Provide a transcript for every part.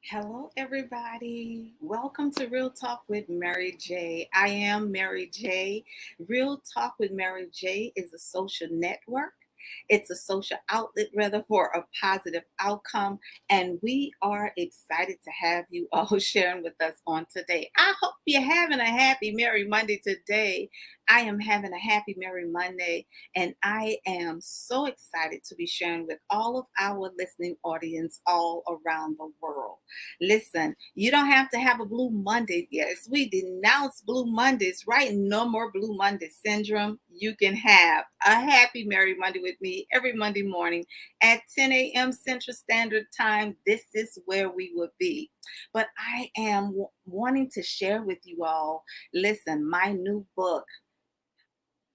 Hello, everybody. Welcome to Real Talk with Mary Jae. I am Mary Jae. Real Talk with Mary Jae is a social network. It's a social outlet, rather, for a positive outcome. And we are excited to have you all sharing with us on today. I hope you're having a happy Merry Monday today. I am having a happy Merry Monday, and I am so excited to be sharing with all of our listening audience all around the world. Listen, you don't have to have a Blue Monday. Yes, we denounce Blue Mondays, right? No more Blue Monday syndrome. You can have a happy Merry Monday with me every Monday morning at 10 a.m. Central Standard Time. This is where we will be. But I am wanting to share with you all, listen, my new book.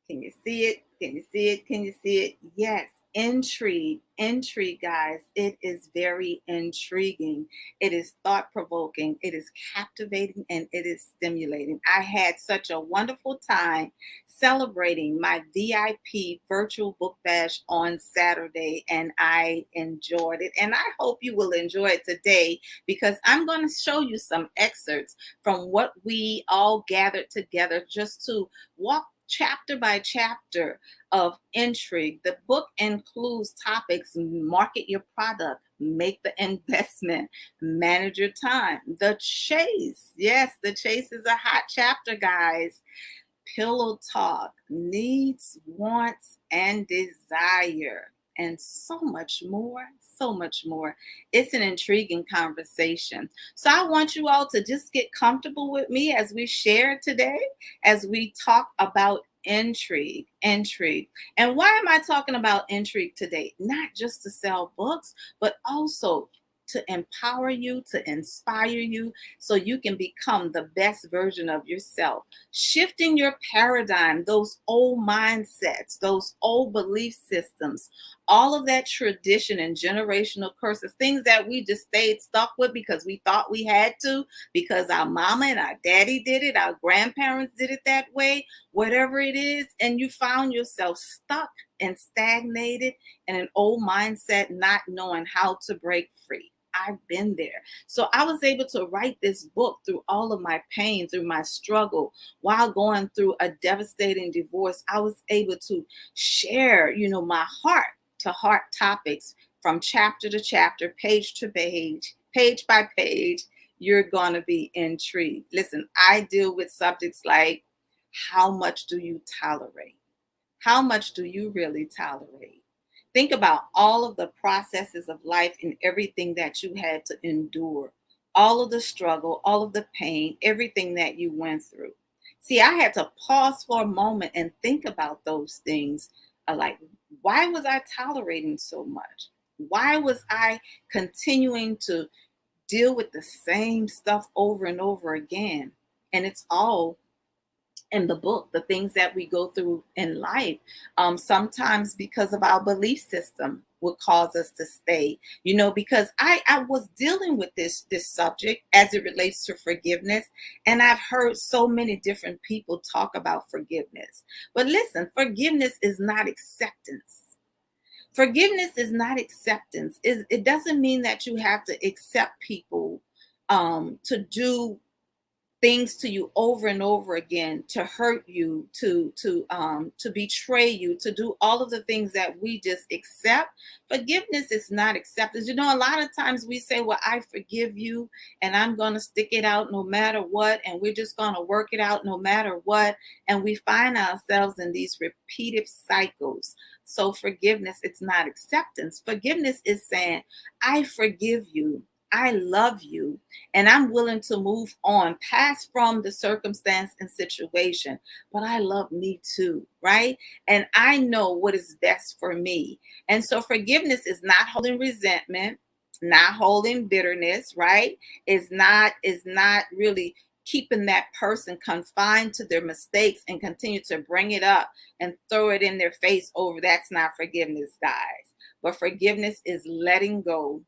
Can you see it? Can you see it? Can you see it? Yes. Intrigue. Intrigue, guys. It is very intriguing. It is thought provoking. It is captivating and it is stimulating. I had such a wonderful time celebrating my VIP virtual book bash on Saturday, and I enjoyed it. And I hope you will enjoy it today because I'm going to show you some excerpts from what we all gathered together just to walk chapter by chapter of Intrigue. The book includes topics: market your product, make the investment, manage your time, the chase. Yes, the chase is a hot chapter, guys. Pillow talk, needs, wants, and desire, and so much more. So much more. It's an intriguing conversation. So I want you all to just get comfortable with me as we share today, as we talk about intrigue. Intrigue. And why am I talking about intrigue today? Not just to sell books, but also to empower you, to inspire you, so you can become the best version of yourself. Shifting your paradigm, those old mindsets, those old belief systems, all of that tradition and generational curses, things that we just stayed stuck with because we thought we had to, because our mama and our daddy did it, our grandparents did it that way, whatever it is, and you found yourself stuck and stagnated in an old mindset, not knowing how to break free. I've been there. So I was able to write this book through all of my pain, through my struggle, while going through a devastating divorce. I was able to share, my heart to heart topics from chapter to chapter, page to page by page. You're going to be intrigued. Listen, I deal with subjects like, how much do you tolerate? How much do you really tolerate? Think about all of the processes of life and everything that you had to endure, all of the struggle, all of the pain, everything that you went through. See, I had to pause for a moment and think about those things. Like, why was I tolerating so much? Why was I continuing to deal with the same stuff over and over again? And it's all in the book, the things that we go through in life, sometimes because of our belief system would cause us to stay, because I was dealing with this subject as it relates to forgiveness, and I've heard so many different people talk about forgiveness. But listen, forgiveness is not acceptance. Forgiveness is not acceptance. It doesn't mean that you have to accept people to do things to you over and over again, to hurt you, to betray you, to do all of the things that we just accept. Forgiveness is not acceptance. A lot of times we say, well, I forgive you and I'm going to stick it out no matter what, and we're just going to work it out no matter what, and we find ourselves in these repeated cycles. So forgiveness, it's not acceptance. Forgiveness is saying, I forgive you, I love you, and I'm willing to move on past from the circumstance and situation. But I love me too, right? And I know what is best for me. And so forgiveness is not holding resentment, not holding bitterness, right? Is not really keeping that person confined to their mistakes and continue to bring it up and throw it in their face over. That's not forgiveness, guys. But forgiveness is letting go,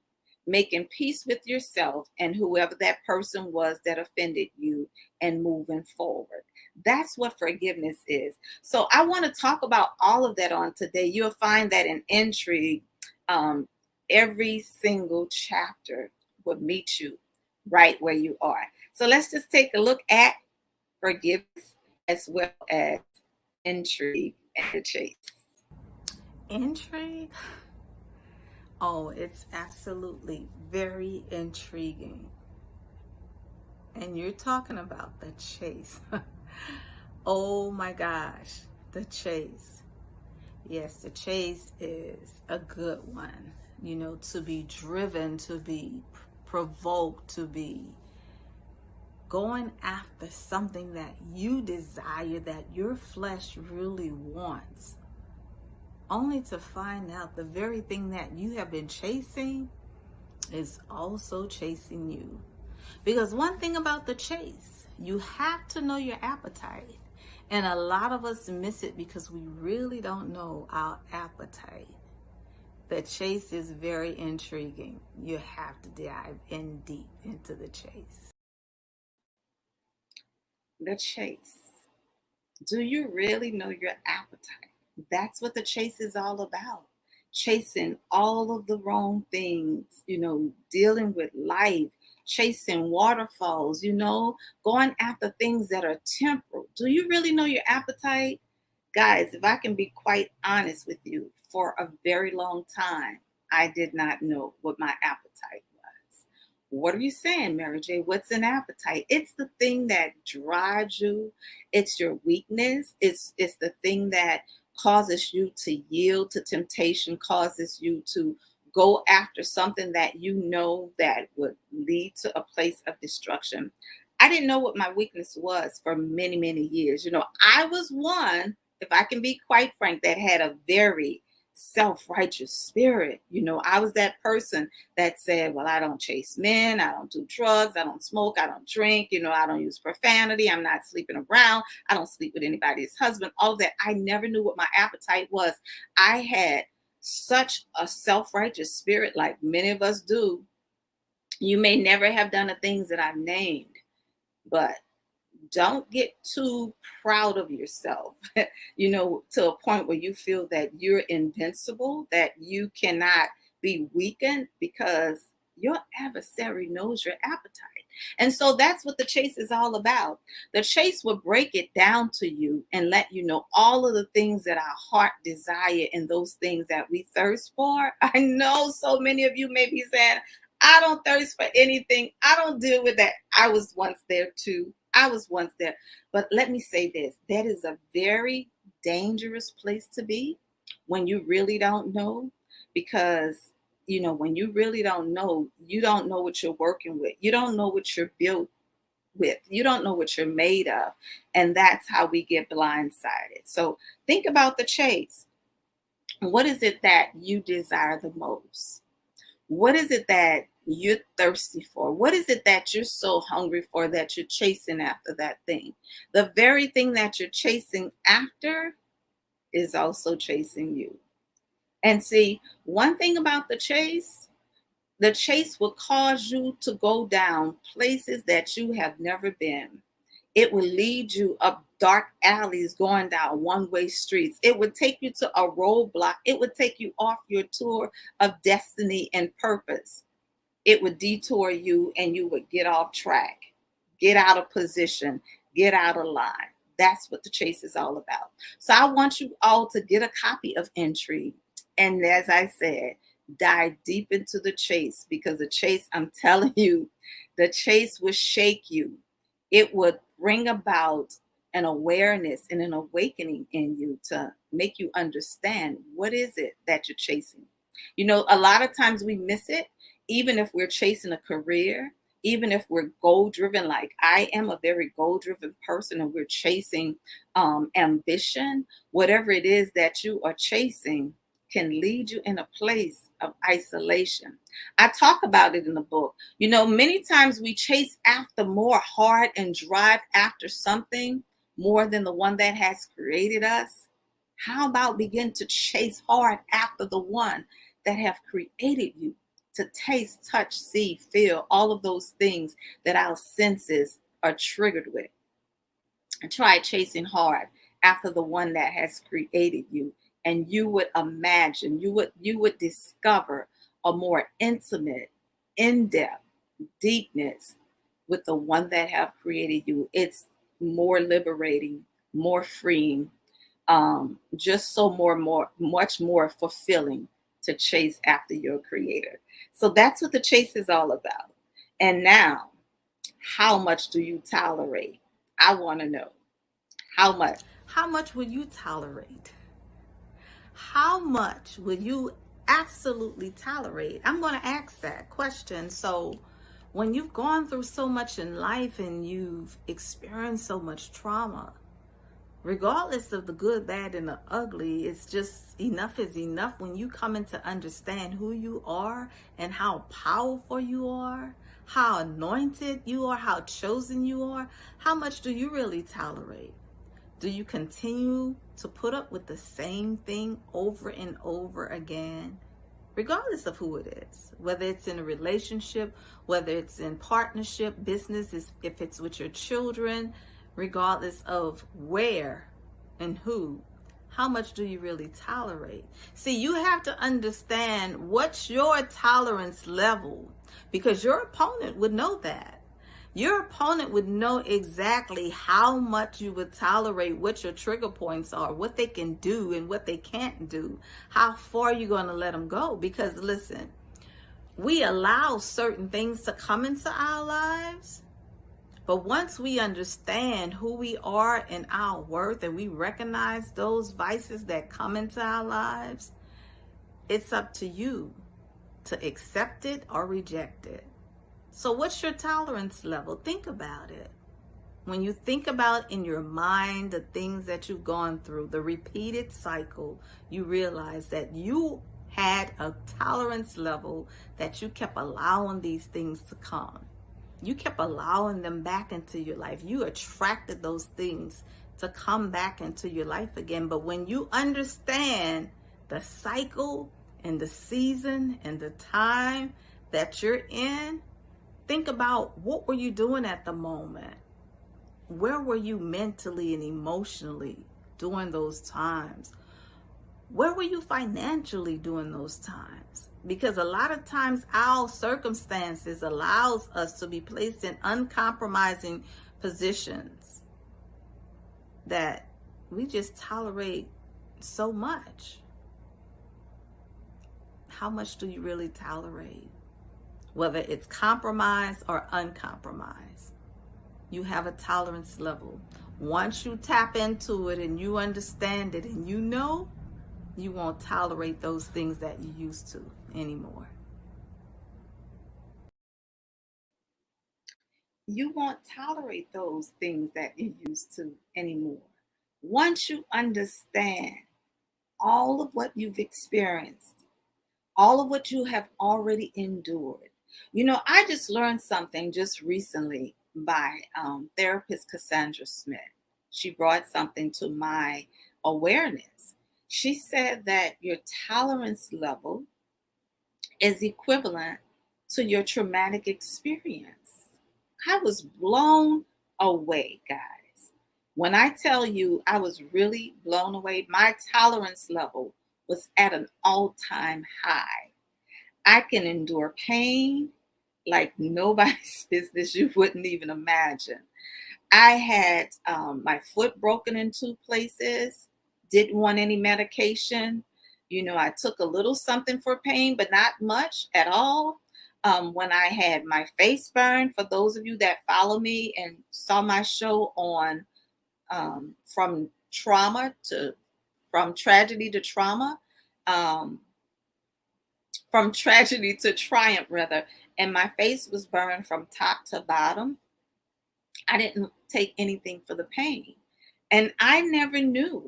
making peace with yourself and whoever that person was that offended you, and moving forward. That's what forgiveness is. So I want to talk about all of that on today. You'll find that in Intrigue, every single chapter will meet you right where you are. So let's just take a look at forgiveness as well as intrigue and the chase. Intrigue? Oh, it's absolutely very intriguing. And you're talking about the chase. Oh my gosh, the chase. Yes, the chase is a good one. You know, to be driven, to be provoked, to be going after something that you desire, that your flesh really wants, only to find out the very thing that you have been chasing is also chasing you. Because one thing about the chase, you have to know your appetite. And a lot of us miss it because we really don't know our appetite. The chase is very intriguing. You have to dive in deep into the chase. The chase. Do you really know your appetite? That's what the chase is all about. Chasing all of the wrong things, dealing with life, chasing waterfalls, going after things that are temporal. Do you really know your appetite? Guys, if I can be quite honest with you, for a very long time, I did not know what my appetite was. What are you saying, Mary Jae? What's an appetite? It's the thing that drives you. It's your weakness. It's the thing that causes you to yield to temptation, causes you to go after something that you know that would lead to a place of destruction. I didn't know what my weakness was for many, many years. I was one, if I can be quite frank, that had a very self-righteous spirit. I was that person that said, well, I don't chase men, I don't do drugs, I don't smoke, I don't drink, I don't use profanity, I'm not sleeping around, I don't sleep with anybody's husband, all of that. I never knew what my appetite was. I had such a self-righteous spirit, like many of us do. You may never have done the things that I've named, but don't get too proud of yourself, to a point where you feel that you're invincible, that you cannot be weakened, because your adversary knows your appetite. And so that's what the chase is all about. The chase will break it down to you and let you know all of the things that our heart desire and those things that we thirst for. I know so many of you may be saying, I don't thirst for anything. I don't deal with that. I was once there too. I was once there. But let me say this, that is a very dangerous place to be when you really don't know, because when you really don't know, you don't know what you're working with. You don't know what you're built with. You don't know what you're made of. And that's how we get blindsided. So think about the chase. What is it that you desire the most? What is it that you're thirsty for? What is it that you're so hungry for that you're chasing after that thing? The very thing that you're chasing after is also chasing you. And see, one thing about the chase will cause you to go down places that you have never been. It will lead you up dark alleys going down one-way streets. It would take you to a roadblock. It would take you off your tour of destiny and purpose. It would detour you and you would get off track, get out of position, get out of line. That's what the chase is all about. So I want you all to get a copy of Intrigue. And as I said, dive deep into the chase, because the chase, I'm telling you, the chase will shake you. It would bring about an awareness and an awakening in you to make you understand what is it that you're chasing. A lot of times we miss it, even if we're chasing a career, even if we're goal driven, like I am a very goal driven person, and we're chasing ambition. Whatever it is that you are chasing can lead you in a place of isolation. I talk about it in the book. Many times we chase after more hard and drive after something more than the one that has created us. How about begin to chase hard after the one that have created you, to taste, touch, see, feel, all of those things that our senses are triggered with? And try chasing hard after the one that has created you, and you would imagine, you would discover a more intimate, in-depth, deepness with the one that have created you, it's more liberating, more freeing, just so much more fulfilling to chase after your creator. So that's what the chase is all about. And now, how much do you tolerate? I want to know how much. How much would you tolerate? How much would you absolutely tolerate? I'm going to ask that question. So, when you've gone through so much in life and you've experienced so much trauma, regardless of the good, bad, and the ugly, it's just enough is enough when you come in to understand who you are and how powerful you are, how anointed you are, how chosen you are. How much do you really tolerate? Do you continue to put up with the same thing over and over again, regardless of who it is? Whether it's in a relationship, whether it's in partnership, business, if it's with your children, regardless of where and who, how much do you really tolerate? See, you have to understand what's your tolerance level, because your opponent would know that. Your opponent would know exactly how much you would tolerate, what your trigger points are, what they can do and what they can't do, how far you're going to let them go. Because listen, we allow certain things to come into our lives, but once we understand who we are and our worth, and we recognize those vices that come into our lives, it's up to you to accept it or reject it. So what's your tolerance level? Think about it. When you think about in your mind the things that you've gone through, the repeated cycle, you realize that you had a tolerance level that you kept allowing these things to come. You kept allowing them back into your life. You attracted those things to come back into your life again. But when you understand the cycle and the season and the time that you're in, think about, what were you doing at the moment? Where were you mentally and emotionally during those times? Where were you financially during those times? Because a lot of times our circumstances allows us to be placed in uncompromising positions that we just tolerate so much. How much do you really tolerate? Whether it's compromise or uncompromised, you have a tolerance level. Once you tap into it and you understand it and you know, you won't tolerate those things that you used to anymore. You won't tolerate those things that you used to anymore. Once you understand all of what you've experienced, all of what you have already endured. You know, I just learned something just recently by therapist Cassandra Smith. She brought something to my awareness. She said that your tolerance level is equivalent to your traumatic experience. I was blown away, guys. When I tell you I was really blown away, my tolerance level was at an all time high. I can endure pain like nobody's business you wouldn't even imagine. I had my foot broken in two places, didn't want any medication. You know, I took a little something for pain, but not much at all. When I had my face burned, for those of you that follow me and saw my show on from trauma to from tragedy to trauma, um, from tragedy to triumph, rather, and my face was burned from top to bottom. I didn't take anything for the pain. And I never knew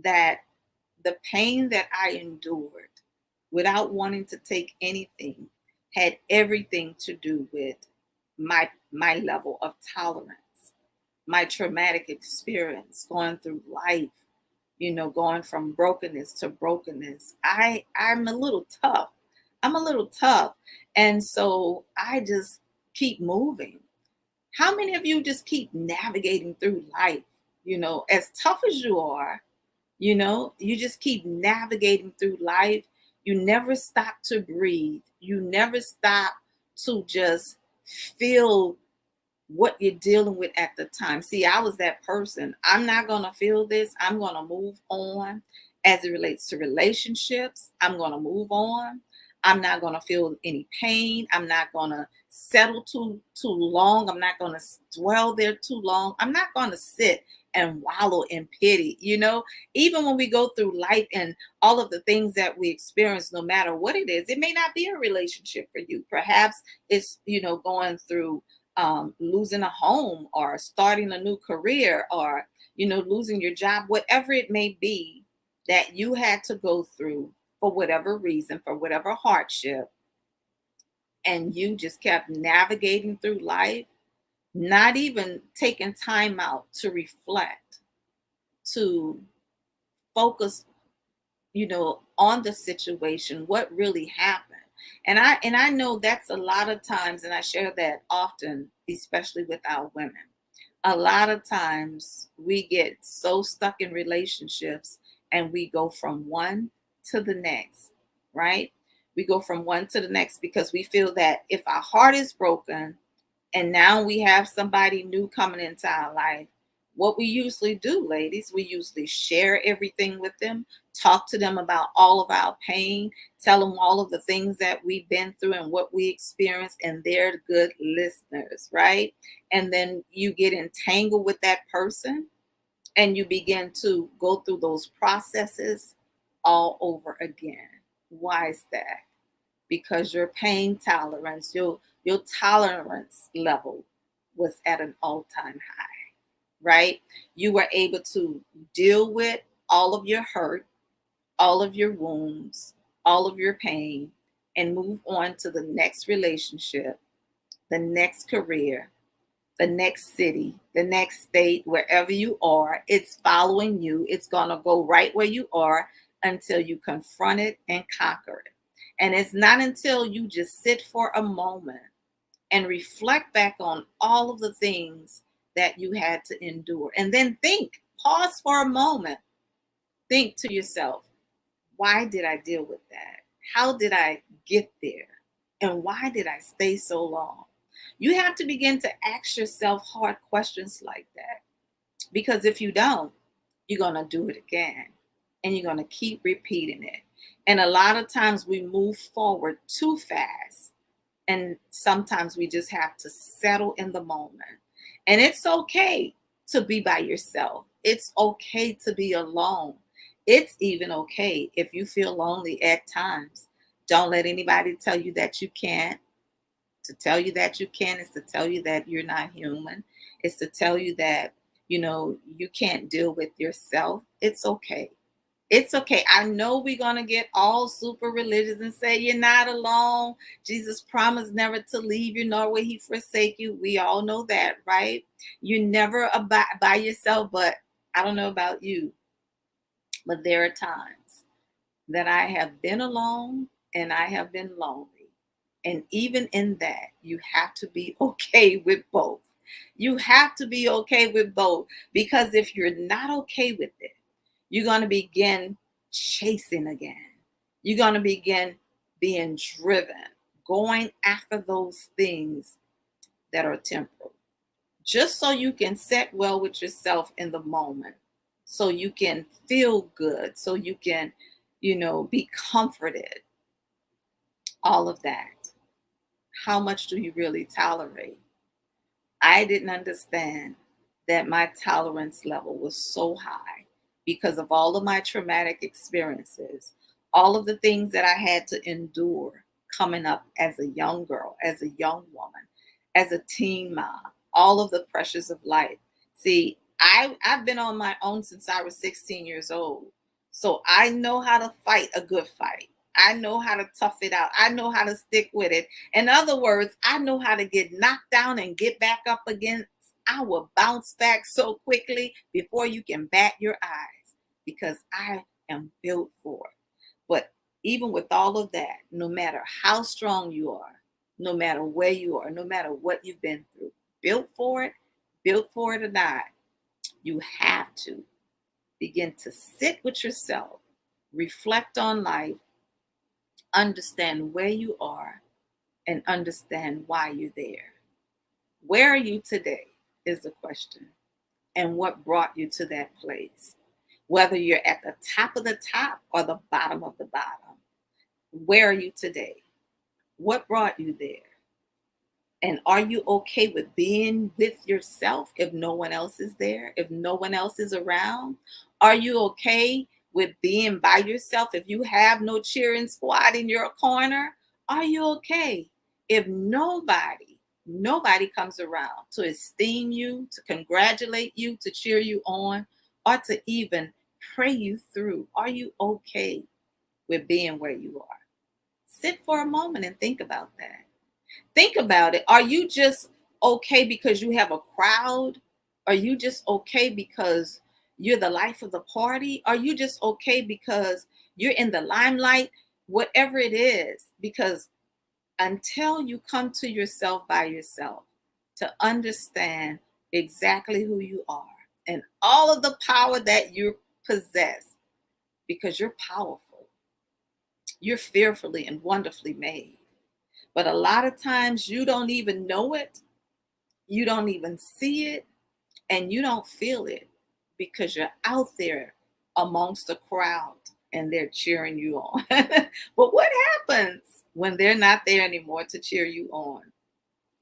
that the pain that I endured without wanting to take anything had everything to do with my level of tolerance, my traumatic experience going through life, you know, going from brokenness to brokenness. I'm a little tough. I'm a little tough. And so I just keep moving. How many of you just keep navigating through life? You know, as tough as you are, you know, you just keep navigating through life. You never stop to breathe. You never stop to just feel what you're dealing with at the time. See, I was that person. I'm not going to feel this. I'm going to move on. As it relates to relationships, I'm going to move on. I'm not going to feel any pain. I'm not going to settle too long. I'm not going to dwell there too long. I'm not going to sit and wallow in pity. Even when we go through life and all of the things that we experience, no matter what it is, it may not be a relationship for you. Perhaps it's, going through losing a home or starting a new career or, losing your job, whatever it may be that you had to go through for whatever reason, for whatever hardship, and you just kept navigating through life, not even taking time out to reflect, to focus, on the situation, what really happened. And I know that's a lot of times, and I share that often, especially with our women. A lot of times we get so stuck in relationships and we go from one to the next, right? We go from one to the next because we feel that if our heart is broken and now we have somebody new coming into our life, what we usually do, ladies, we usually share everything with them, talk to them about all of our pain, tell them all of the things that we've been through and what we experienced, and they're good listeners, right? And then you get entangled with that person and you begin to go through those processes all over again. Why is that? Because your pain tolerance, your tolerance level was at an all-time high, right? You were able to deal with all of your hurt, all of your wounds, all of your pain, and move on to the next relationship, the next career, the next city, the next state, wherever you are. It's following you. It's going to go right where you are until you confront it and conquer it. And it's not until you just sit for a moment and reflect back on all of the things that you had to endure. And then think, pause for a moment, think to yourself, why did I deal with that? How did I get there? And why did I stay so long? You have to begin to ask yourself hard questions like that. Because if you don't, you're going to do it again. And you're going to keep repeating it. And a lot of times we move forward too fast. And sometimes we just have to settle in the moment. And it's okay to be by yourself. It's okay to be alone. It's even okay if you feel lonely at times. Don't let anybody tell you that you can't. To tell you that you can is to tell you that you're not human. It's to tell you that, you can't deal with yourself. It's okay. It's okay. I know we're going to get all super religious and say you're not alone. Jesus promised never to leave you, nor will he forsake you. We all know that, right? You're never by yourself, but I don't know about you, but there are times that I have been alone and I have been lonely. And even in that, you have to be okay with both. You have to be okay with both, because if you're not okay with it, you're going to begin chasing again. You're going to begin being driven, going after those things that are temporal, just so you can set well with yourself in the moment, so you can feel good, so you can, be comforted, all of that. How much do you really tolerate? I didn't understand that my tolerance level was so high because of all of my traumatic experiences, all of the things that I had to endure coming up as a young girl, as a young woman, as a teen mom, all of the pressures of life. See, I've been on my own since I was 16 years old. So I know how to fight a good fight. I know how to tough it out. I know how to stick with it. In other words, I know how to get knocked down and get back up again. I will bounce back so quickly before you can bat your eyes, because I am built for it. But even with all of that, no matter how strong you are, no matter where you are, no matter what you've been through, built for it or not, you have to begin to sit with yourself, reflect on life, Understand where you are and understand why you're there. Where are you today is the question. And what brought you to that place? Whether you're at the top of the top or the bottom of the bottom, where are you today? What brought you there? And are you okay with being with yourself if no one else is there, if no one else is around? Are you okay with being by yourself if you have no cheering squad in your corner? Are you okay if nobody comes around to esteem you, to congratulate you, to cheer you on, or to even pray you through? Are you okay with being where you are? Sit for a moment and think about that. Think about it. Are you just okay because you have a crowd? Are you just okay because you're the life of the party? Are you just okay because you're in the limelight? Whatever it is, because until you come to yourself by yourself to understand exactly who you are and all of the power that you possess, because you're powerful, you're fearfully and wonderfully made. But a lot of times you don't even know it, you don't even see it, and you don't feel it because you're out there amongst the crowd and they're cheering you on. But what happens when they're not there anymore to cheer you on?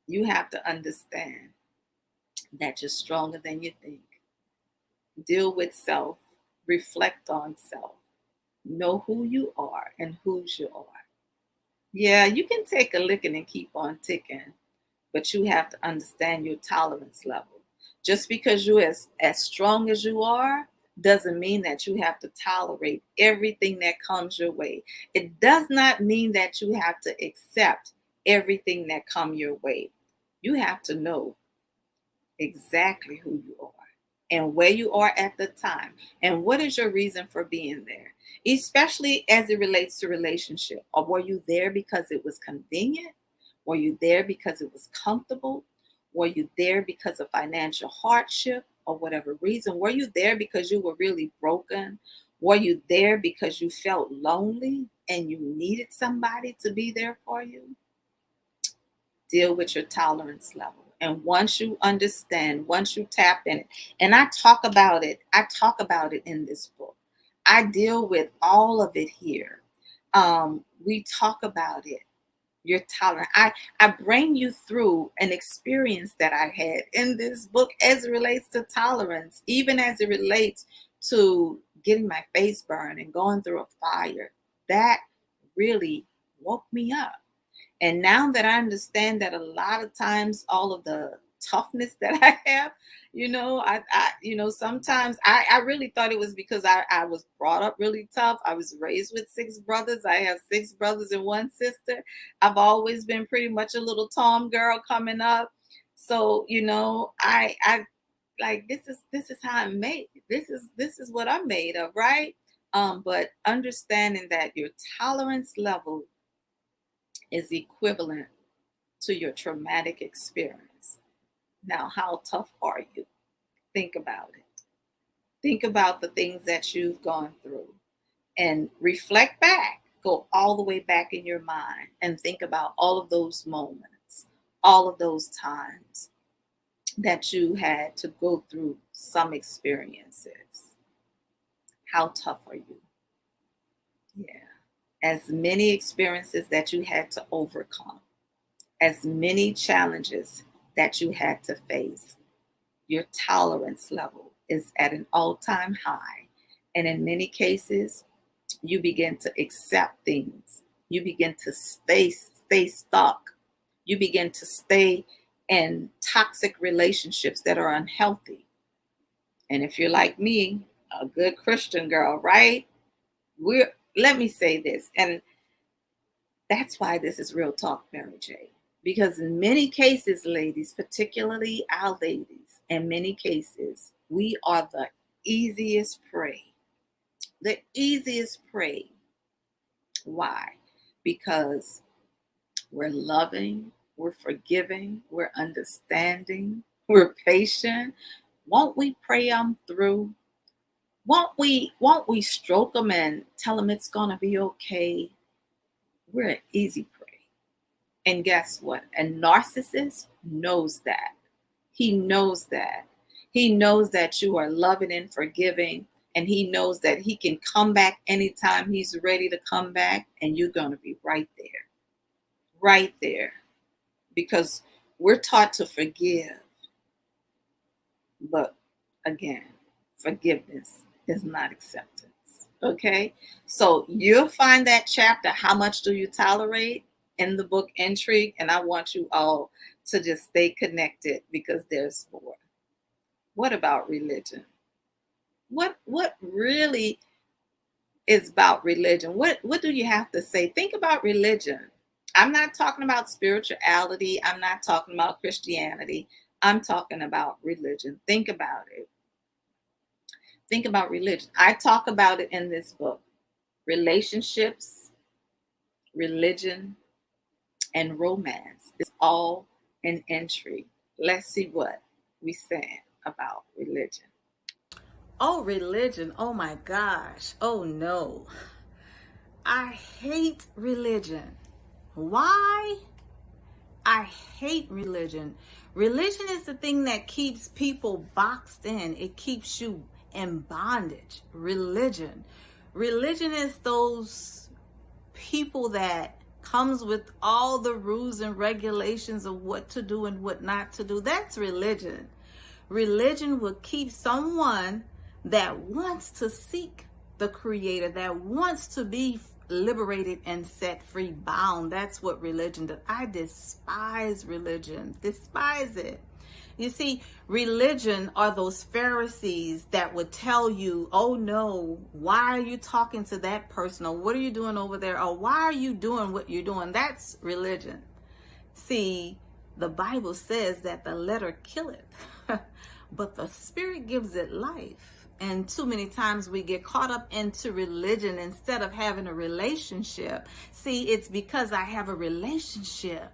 You have to understand that you're stronger than you think. Deal with self, reflect on self, know who you are and whose you are. Yeah, you can take a licking and keep on ticking, but you have to understand your tolerance level. Just because you're as strong as you are doesn't mean that you have to tolerate everything that comes your way. It does not mean that you have to accept everything that come your way. You have to know exactly who you are and where you are at the time and what is your reason for being there, especially as it relates to relationship. Or were you there because it was convenient? Were you there because it was comfortable? Were you there because of financial hardship or whatever reason? Were you there because you were really broken? Were you there because you felt lonely and you needed somebody to be there for you? Deal with your tolerance level. And once you understand, once you tap in it, and I talk about it in this book. I deal with all of it here. We talk about it. You're tolerant. I bring you through an experience that I had in this book as it relates to tolerance, even as it relates to getting my face burned and going through a fire. That really woke me up. And now that I understand that a lot of times all of the toughness that I have, sometimes I really thought it was because I was brought up really tough. I was raised with six brothers. I have six brothers and one sister. I've always been pretty much a little Tom girl coming up. So, I like this is how I'm made. This is what I'm made of, right? But understanding that your tolerance level is equivalent to your traumatic experience. Now, how tough are you? Think about it. Think about the things that you've gone through and reflect back. Go all the way back in your mind and think about all of those moments, all of those times that you had to go through some experiences. How tough are you? Yeah. As many experiences that you had to overcome, as many challenges that you had to face, your tolerance level is at an all-time high. And in many cases, you begin to accept things. You begin to stay stuck. You begin to stay in toxic relationships that are unhealthy. And if you're like me, a good Christian girl, right? We're Let me say this, and that's why this is Real Talk, Mary Jae. Because in many cases, ladies, particularly our ladies, in many cases, we are the easiest prey. The easiest prey. Why? Because we're loving, we're forgiving, we're understanding, we're patient. Won't we pray them through? Won't we stroke them and tell them it's gonna be okay? We're an easy prey. And guess what? A narcissist knows that. He knows that. He knows that you are loving and forgiving. And he knows that he can come back anytime he's ready to come back. And you're going to be right there. Right there. Because we're taught to forgive. But again, forgiveness is not acceptance. Okay? So you'll find that chapter, How Much Do You Tolerate, in the book Intrigue. And I want you all to just stay connected because there's more. What about religion? What really is about religion? What do you have to say? Think about religion. I'm not talking about spirituality. I'm not talking about Christianity. I'm talking about religion. Think about it. Think about religion. I talk about it in this book. Relationships, religion, and romance is all an Intrigue. Let's see what we saying about religion. Oh, religion. Oh my gosh. Oh no. I hate religion. Why? I hate religion. Religion is the thing that keeps people boxed in. It keeps you in bondage. Religion. Religion is those people that comes with all the rules and regulations of what to do and what not to do. That's religion. Religion will keep someone that wants to seek the Creator, that wants to be liberated and set free, bound. That's what religion does. I despise religion. Despise it. You see, religion are those Pharisees that would tell you, oh no, why are you talking to that person? Or what are you doing over there? Or why are you doing what you're doing? That's religion. See, the Bible says that the letter killeth, but the spirit gives it life. And too many times we get caught up into religion instead of having a relationship. See, it's because I have a relationship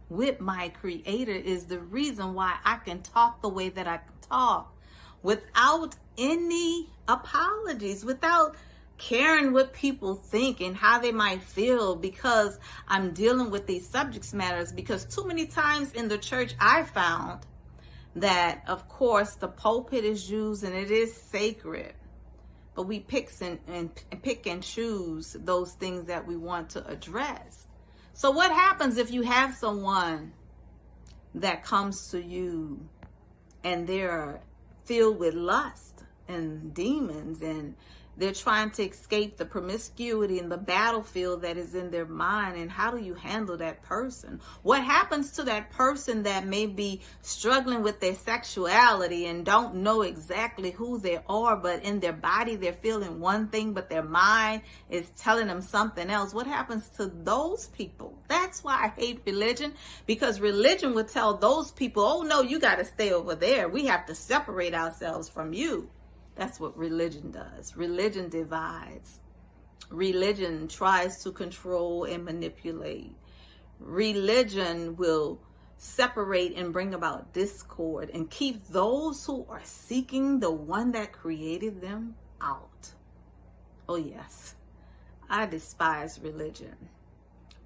with my Creator is the reason why I can talk the way that I can talk without any apologies, without caring what people think and how they might feel, because I'm dealing with these subject matters. Because too many times in the church I found that, of course, the pulpit is used and it is sacred, but we pick and choose those things that we want to address. So what happens if you have someone that comes to you and they're filled with lust and demons, and they're trying to escape the promiscuity and the battlefield that is in their mind? And how do you handle that person? What happens to that person that may be struggling with their sexuality and don't know exactly who they are, but in their body they're feeling one thing, but their mind is telling them something else? What happens to those people? That's why I hate religion, because religion would tell those people, oh no, you got to stay over there. We have to separate ourselves from you. That's what religion does. Religion divides. Religion tries to control and manipulate. Religion will separate and bring about discord and keep those who are seeking the one that created them out. Oh yes, I despise religion.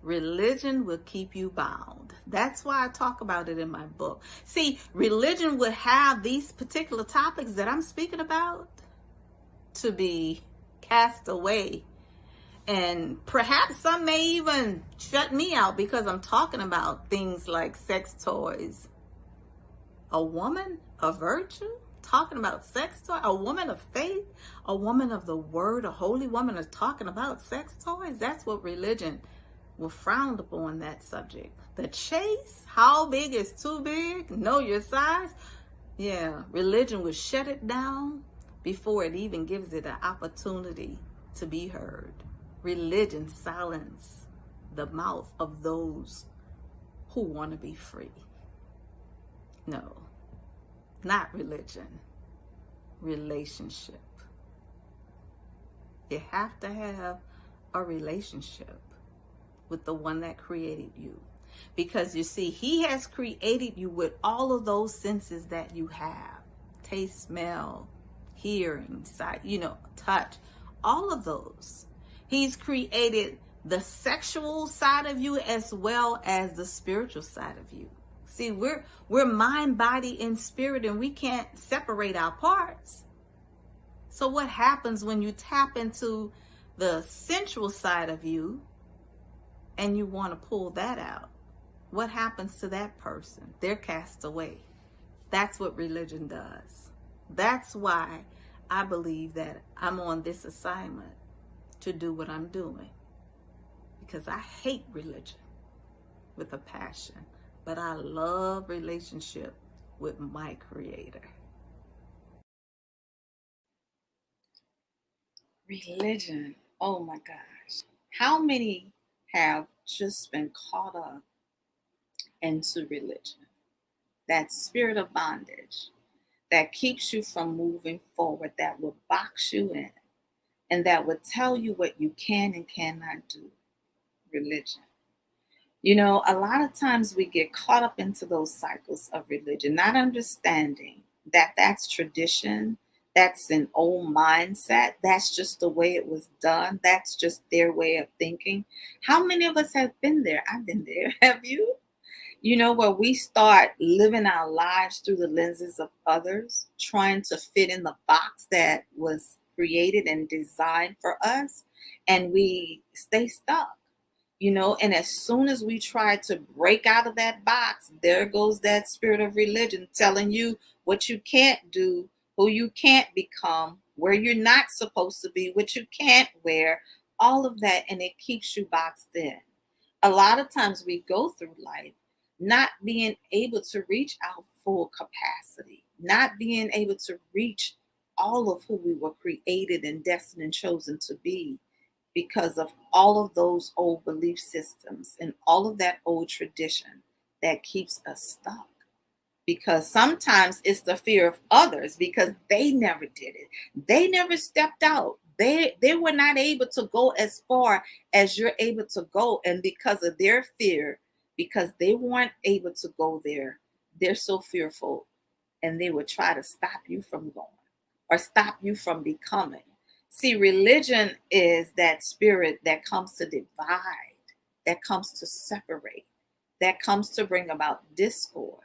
Religion will keep you bound. That's why I talk about it in my book. See, religion would have these particular topics that I'm speaking about to be cast away. And perhaps some may even shut me out because I'm talking about things like sex toys. A woman of virtue talking about sex toys? A woman of faith? A woman of the word? A holy woman is talking about sex toys? That's what religion will frown upon, that subject. The chase, how big is too big? Know your size. Yeah, religion will shut it down before it even gives it an opportunity to be heard. Religion silence the mouth of those who want to be free. No, not religion. Relationship. You have to have a relationship with the one that created you. Because you see, he has created you with all of those senses that you have. Taste, smell, hearing, sight, touch, all of those. He's created the sexual side of you as well as the spiritual side of you. See, we're mind, body, and spirit, and we can't separate our parts. So what happens when you tap into the sensual side of you and you want to pull that out? What happens to that person? They're cast away. That's what religion does. That's why I believe that I'm on this assignment to do what I'm doing. Because I hate religion with a passion, but I love relationship with my Creator. Religion. Oh my gosh. How many have just been caught up into religion? That spirit of bondage that keeps you from moving forward, that will box you in, and that would tell you what you can and cannot do. Religion. You know, a lot of times we get caught up into those cycles of religion, not understanding that that's tradition, that's an old mindset, that's just the way it was done, that's just their way of thinking. How many of us have been there? I've been there. Have you? You know, where we start living our lives through the lenses of others, trying to fit in the box that was created and designed for us, and we stay stuck. You know, and as soon as we try to break out of that box, there goes that spirit of religion telling you what you can't do, who you can't become, where you're not supposed to be, what you can't wear, all of that, and it keeps you boxed in. A lot of times we go through life not being able to reach our full capacity, not being able to reach all of who we were created and destined and chosen to be because of all of those old belief systems and all of that old tradition that keeps us stuck. Because sometimes it's the fear of others because they never did it. They never stepped out. They were not able to go as far as you're able to go. And because of their fear, because they weren't able to go there, they're so fearful and they would try to stop you from going or stop you from becoming. See, religion is that spirit that comes to divide, that comes to separate, that comes to bring about discord.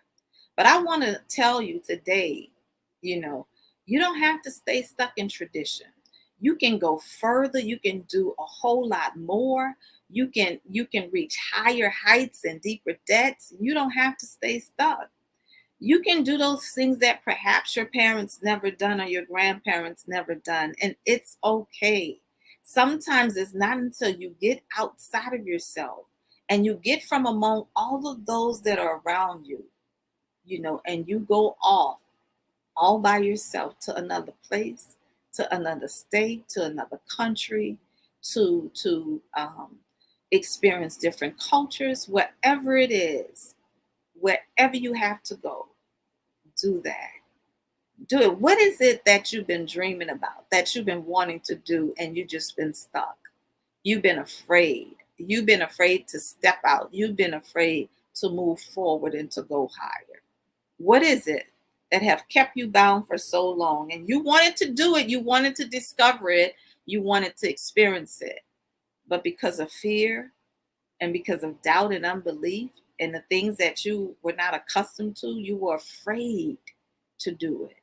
But I want to tell you today, you know, you don't have to stay stuck in tradition. You can go further, you can do a whole lot more. You can reach higher heights and deeper depths. You don't have to stay stuck. You can do those things that perhaps your parents never done or your grandparents never done, and it's okay. Sometimes it's not until you get outside of yourself and you get from among all of those that are around you, you know, and you go off all by yourself to another place, to another state, to another country, to experience different cultures, whatever it is, wherever you have to go, do that. Do it. What is it that you've been dreaming about, that you've been wanting to do, and you just been stuck? You've been afraid. You've been afraid to step out. You've been afraid to move forward and to go higher. What is it that have kept you bound for so long? And you wanted to do it, you wanted to discover it, you wanted to experience it. But because of fear and because of doubt and unbelief and the things that you were not accustomed to, you were afraid to do it.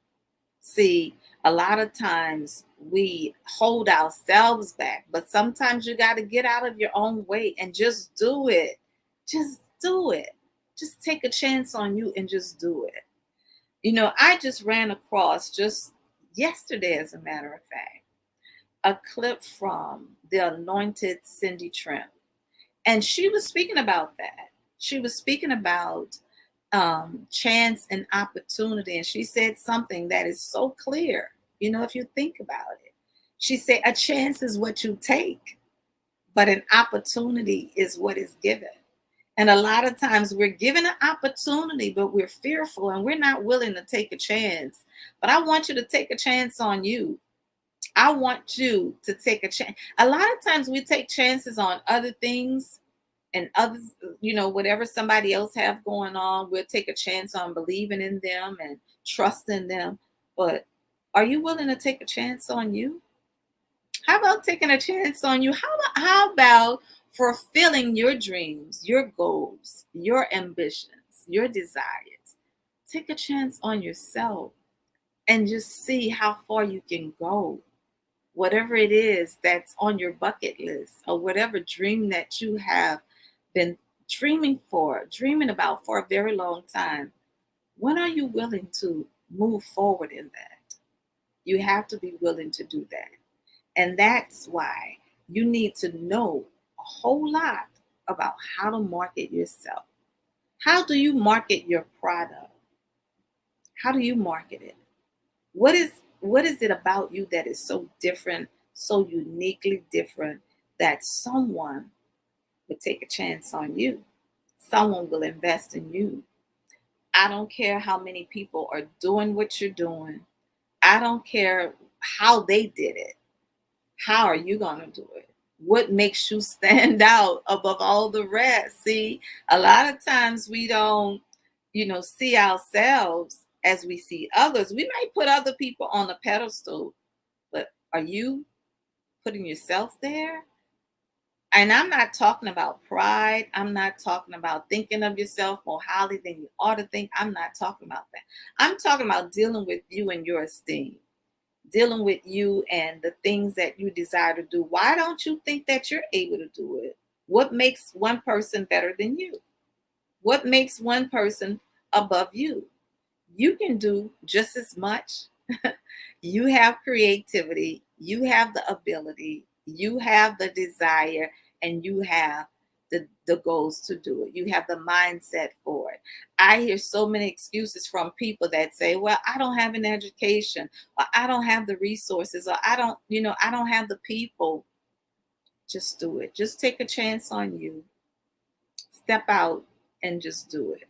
See, a lot of times we hold ourselves back, but sometimes you got to get out of your own way and just do it. Just do it. Just take a chance on you and just do it. You know, I just ran across just yesterday, as a matter of fact, a clip from the anointed Cindy Trim. And she was speaking about that. She was speaking about chance and opportunity. And she said something that is so clear, you know, if you think about it. She said, a chance is what you take, but an opportunity is what is given. And a lot of times we're given an opportunity, but we're fearful and we're not willing to take a chance. But I want you to take a chance on you. I want you to take a chance. A lot of times we take chances on other things and others, you know, whatever somebody else have going on, we'll take a chance on believing in them and trusting them. But are you willing to take a chance on you? How about taking a chance on you? How about fulfilling your dreams, your goals, your ambitions, your desires. Take a chance on yourself and just see how far you can go. Whatever it is that's on your bucket list, or whatever dream that you have been dreaming about for a very long time, when are you willing to move forward in that? You have to be willing to do that. And that's why you need to know a whole lot about how to market yourself. How do you market your product? How do you market it? What is it about you that is so different, so uniquely different, that someone would take a chance on you? Someone will invest in you. I don't care how many people are doing what you're doing. I don't care how they did it. How are you going to do it? What makes you stand out above all the rest? See, a lot of times we don't, see ourselves as we see others. We might put other people on a pedestal, but are you putting yourself there? And I'm not talking about pride. I'm not talking about thinking of yourself more highly than you ought to think. I'm not talking about that. I'm talking about dealing with you and your esteem, dealing with you and the things that you desire to do. Why don't you think that you're able to do it? What makes one person better than you? What makes one person above you? You can do just as much. You have creativity, you have the ability, you have the desire, and you have the goals to do it. You have the mindset for it. I hear so many excuses from people that say, well, I don't have an education, or I don't have the resources, or I don't have the people. Just do it. Just take a chance on you. Step out and just do it.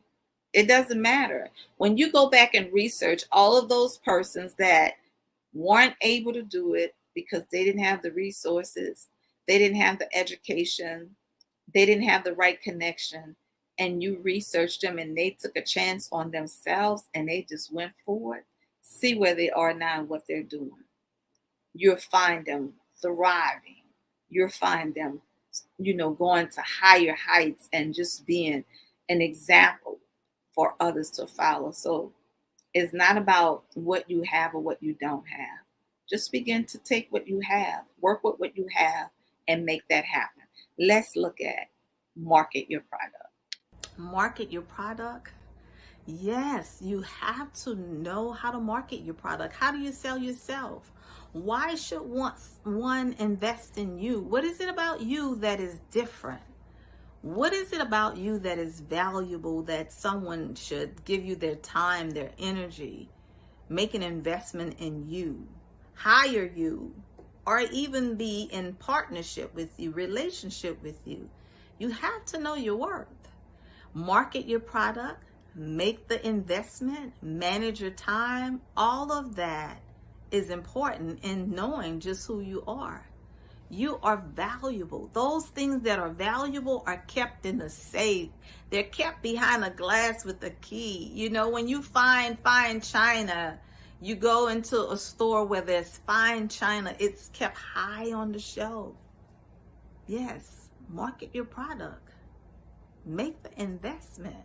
It doesn't matter. When you go back and research all of those persons that weren't able to do it because they didn't have the resources, they didn't have the education, they didn't have the right connection, and you researched them and they took a chance on themselves and they just went forward, see where they are now and what they're doing. You'll find them thriving. You'll find them, going to higher heights and just being an example for others to follow. So it's not about what you have or what you don't have. Just begin to take what you have, work with what you have, and make that happen. Let's look at market your product. Market your product. Yes, you have to know how to market your product. How do you sell yourself? Why should one invest in you? What is it about you that is different? What is it about you that is valuable that someone should give you their time, their energy, make an investment in you, hire you, or even be in partnership with you, relationship with you? You have to know your worth. Market your product, make the investment, manage your time. All of that is important in knowing just who you are. You are valuable. Those things that are valuable are kept in the safe. They're kept behind a glass with a key. When you find fine china, you go into a store where there's fine china, it's kept high on the shelf. Yes, market your product. Make the investment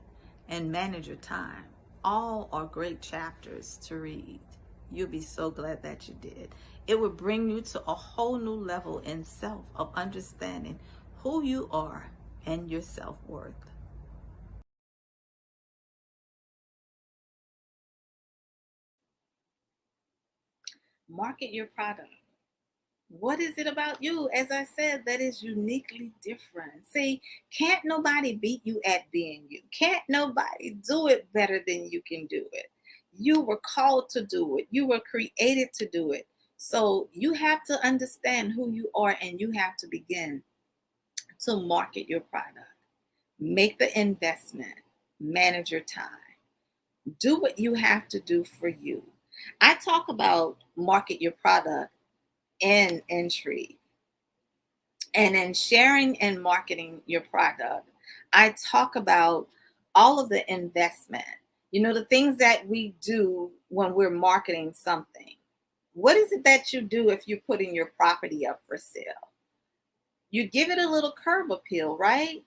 and manage your time. All are great chapters to read. You'll be so glad that you did. It will bring you to a whole new level in self of understanding who you are and your self-worth. Market your product. What is it about you, as I said, that is uniquely different? See, can't nobody beat you at being you. Can't nobody do it better than you can do it. You were called to do it. You were created to do it. So you have to understand who you are and you have to begin to market your product. Make the investment, manage your time, do what you have to do for you. I talk about market your product in Intrigue. And in sharing and marketing your product, I talk about all of the investment, the things that we do when we're marketing something. What is it that you do if you're putting your property up for sale? You give it a little curb appeal, right?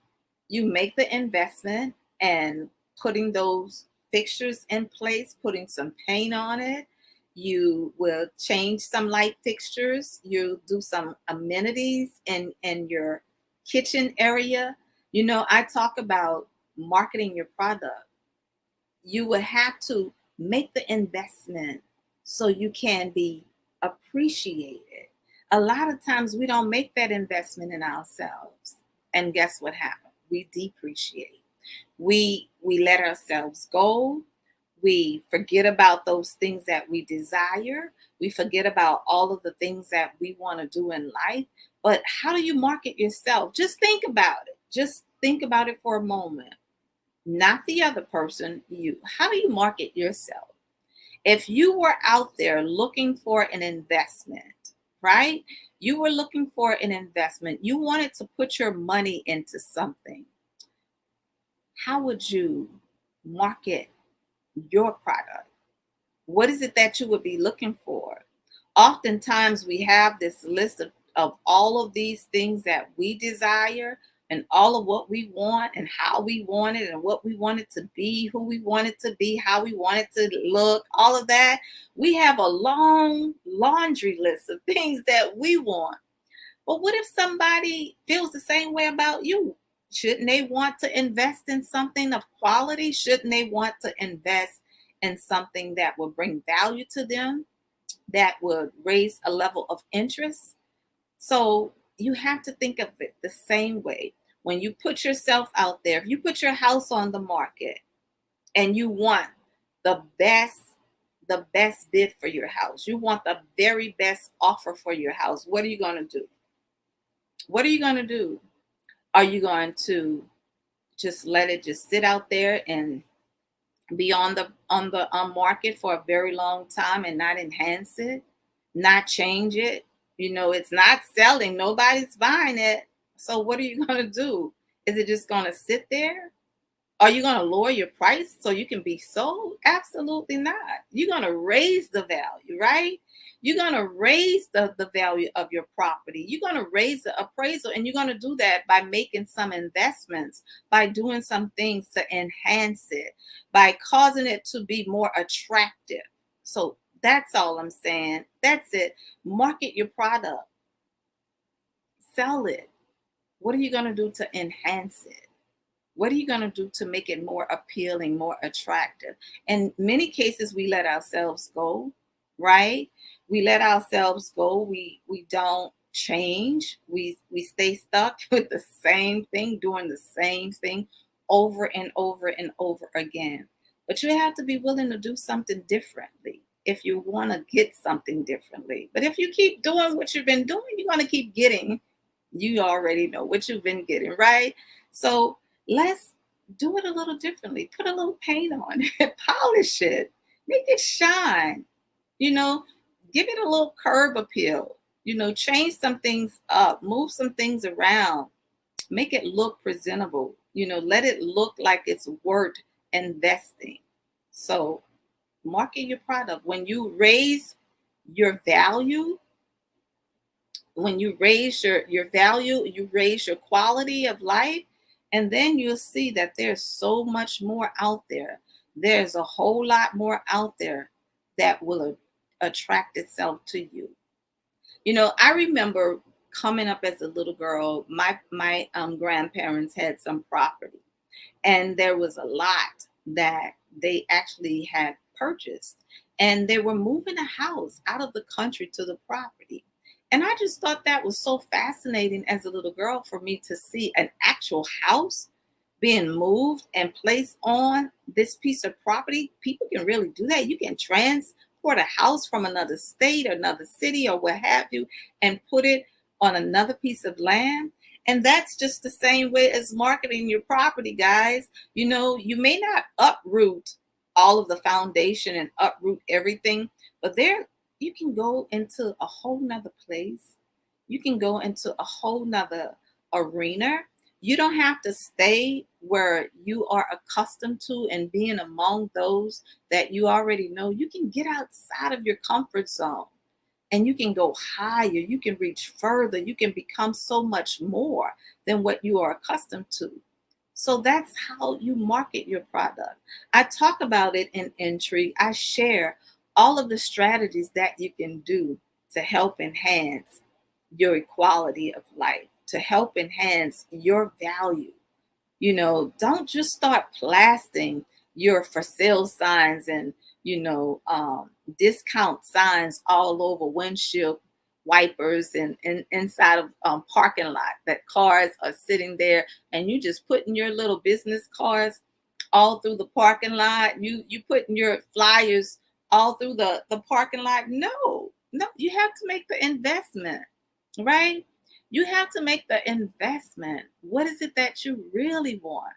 You make the investment and putting those fixtures in place, putting some paint on it. You will change some light fixtures. You do some amenities in your kitchen area. I talk about marketing your product. You would have to make the investment so you can be appreciated. A lot of times we don't make that investment in ourselves. And guess what happens? We depreciate. We let ourselves go. We forget about those things that we desire. We forget about all of the things that we want to do in life. But how do you market yourself? Just think about it. Just think about it for a moment, not the other person, you. How do you market yourself? If you were out there looking for an investment, right? You were looking for an investment, you wanted to put your money into something. How would you market your product? What is it that you would be looking for? Oftentimes, we have this list of all of these things that we desire and all of what we want and how we want it and what we want it to be, who we want it to be, how we want it to look, all of that. We have a long laundry list of things that we want. But what if somebody feels the same way about you? Shouldn't they want to invest in something of quality? Shouldn't they want to invest in something that will bring value to them, that would raise a level of interest? So you have to think of it the same way. When you put yourself out there, if you put your house on the market and you want the best the best bid for your house, you want the very best offer for your house, what are you going to do? What are you going to do? Are you going to just let it just sit out there and be on the market for a very long time and not enhance it, not change it? It's not selling. Nobody's buying it. So what are you going to do? Is it just going to sit there? Are you going to lower your price so you can be sold? Absolutely not. You're going to raise the value, right? You're going to raise the value of your property. You're going to raise the appraisal, and you're going to do that by making some investments, by doing some things to enhance it, by causing it to be more attractive. So that's all I'm saying. That's it. Market your product, sell it. What are you going to do to enhance it? What are you going to do to make it more appealing, more attractive? In many cases, we let ourselves go, right? We let ourselves go. We don't change. We stay stuck with the same thing, doing the same thing over and over and over again. But you have to be willing to do something differently if you want to get something differently. But if you keep doing what you've been doing, you're going to keep getting. You already know what you've been getting, right? So let's do it a little differently. Put a little paint on it, polish it, make it shine. You know, give it a little curb appeal. Change some things up, move some things around, make it look presentable. Let it look like it's worth investing. So, market your product. When you raise your value, when you raise your value, you raise your quality of life, and then you'll see that there's so much more out there. There's a whole lot more out there that will attract itself to you. I remember coming up as a little girl, my grandparents had some property, and there was a lot that they actually had purchased, and they were moving a house out of the country to the property. And I just thought that was so fascinating as a little girl, for me to see an actual house being moved and placed on this piece of property. People can really do that. You can transport a house from another state or another city or what have you, and put it on another piece of land. And that's just the same way as marketing your property, guys. You may not uproot all of the foundation and uproot everything, but you can go into a whole nother place. You can go into a whole nother arena. You don't have to stay where you are accustomed to and being among those that you already know. You can get outside of your comfort zone. and you can go higher, you can reach further, you can become so much more than what you are accustomed to. So that's how you market your product. I talk about it in Intrigue. I share all of the strategies that you can do to help enhance your quality of life, to help enhance your value. Don't just start blasting your for sale signs and discount signs all over windshield wipers and inside of parking lot that cars are sitting there, and you just putting your little business cards all through the parking lot. You putting your flyers all through the parking lot. No, you have to make the investment, right? You have to make the investment. What is it that you really want?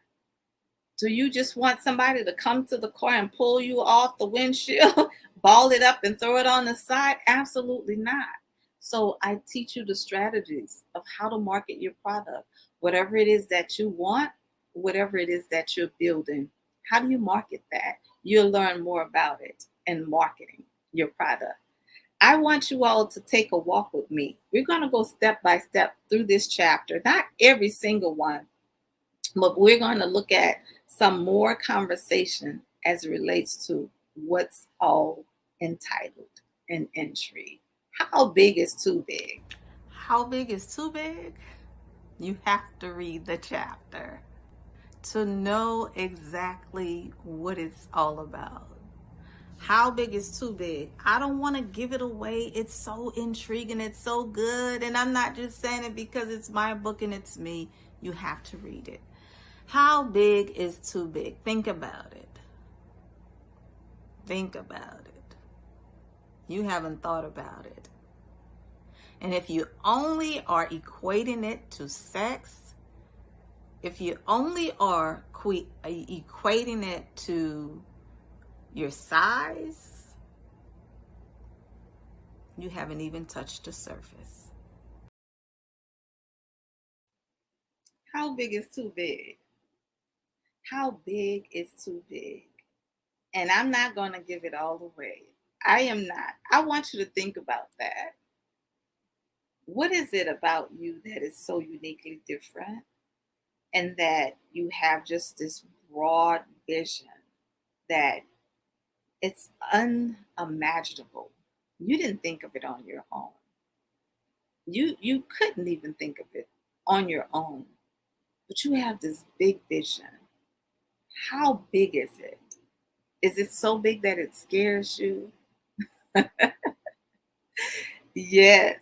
Do you just want somebody to come to the car and pull you off the windshield, ball it up and throw it on the side? Absolutely not. So I teach you the strategies of how to market your product. Whatever it is that you want, whatever it is that you're building, how do you market that? You'll learn more about it in marketing your product. I want you all to take a walk with me. We're going to go step by step through this chapter, not every single one, but we're going to look at some more conversation as it relates to what's all entitled and Intrigue. How big is too big? How big is too big? You have to read the chapter to know exactly what it's all about. How big is too big? I don't want to give it away. It's so intriguing. It's so good. And I'm not just saying it because it's my book and it's me. You have to read it. How big is too big? Think about it. Think about it. You haven't thought about it. And if you only are equating it to sex, if you only are equating it to your size, you haven't even touched the surface. How big is too big? How big is too big? And I'm not going to give it all away. I am not. I want you to think about that. What is it about you that is so uniquely different, and that you have just this broad vision that it's unimaginable? You didn't think of it on your own. You couldn't even think of it on your own. But you have this big vision. How big is it? Is it so big that it scares you? Yes,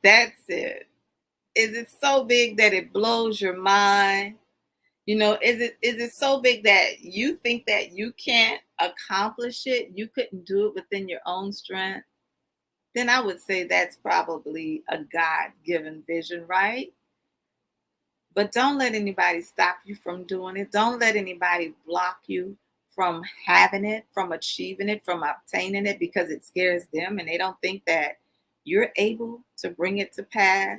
that's it. Is it so big that it blows your mind? Is it so big that you think that you can't accomplish it? You couldn't do it within your own strength? Then I would say that's probably a God-given vision, right? But don't let anybody stop you from doing it. Don't let anybody block you from having it, from achieving it, from obtaining it because it scares them and they don't think that you're able to bring it to pass.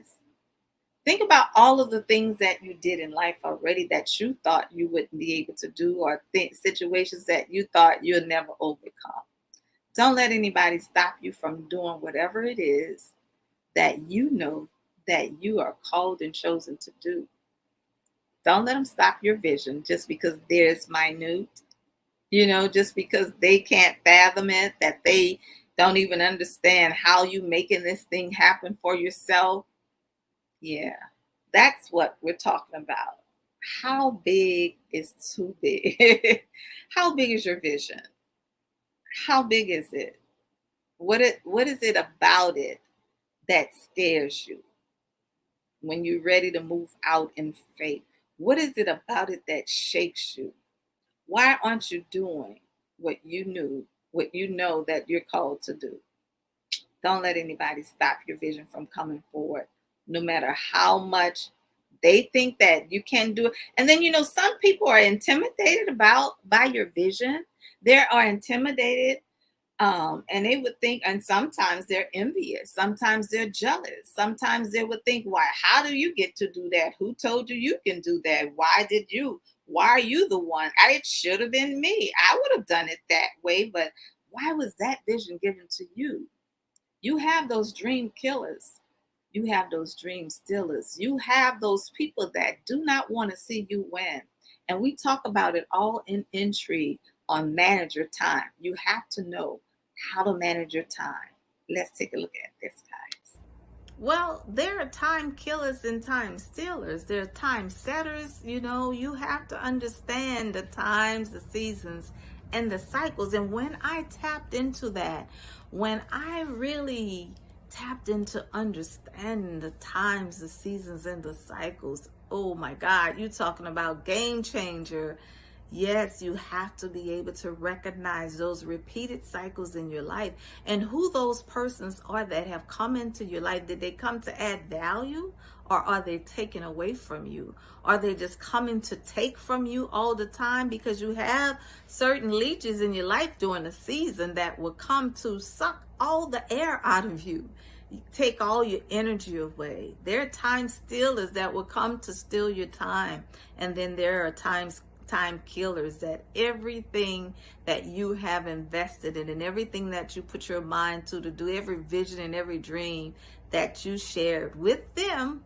Think about all of the things that you did in life already that you thought you wouldn't be able to do, or situations that you thought you'll never overcome. Don't let anybody stop you from doing whatever it is that you know that you are called and chosen to do. Don't let them stop your vision just because theirs minute, just because they can't fathom it, that they don't even understand how you making this thing happen for yourself. Yeah, that's what we're talking about. How big is too big? How big is your vision? How big is it? What is it about it that scares you when you're ready to move out in faith? What is it about it that shakes you? Why aren't you doing what you know that you're called to do? Don't let anybody stop your vision from coming forward, no matter how much they think that you can do it. And then, some people are intimidated by your vision. They are intimidated, and they would think, and sometimes they're envious, sometimes they're jealous, sometimes they would think, why, how do you get to do that? Who told you you can do that? Why are you the one? It should have been me. I would have done it that way, but why was that vision given to you? You have those dream killers. You have those dream stealers. You have those people that do not want to see you win. And we talk about it all in Intrigue on manage your time. You have to know how to manage your time. Let's take a look at this, guys. Well, there are time killers and time stealers. There are time setters. You know, you have to understand the times, the seasons, and the cycles. And when I tapped into that, when I really tapped into understanding the times, the seasons, and the cycles, oh my God, you're talking about game changer. Yes, you have to be able to recognize those repeated cycles in your life and who those persons are that have come into your life. Did they come to add value, or are they taken away from you? Are they just coming to take from you all the time? Because you have certain leeches in your life during the season that will come to suck all the air out of you, take all your energy away. There are time stealers that will come to steal your time. And then there are time killers that everything that you have invested in and everything that you put your mind to do, every vision and every dream that you shared with them,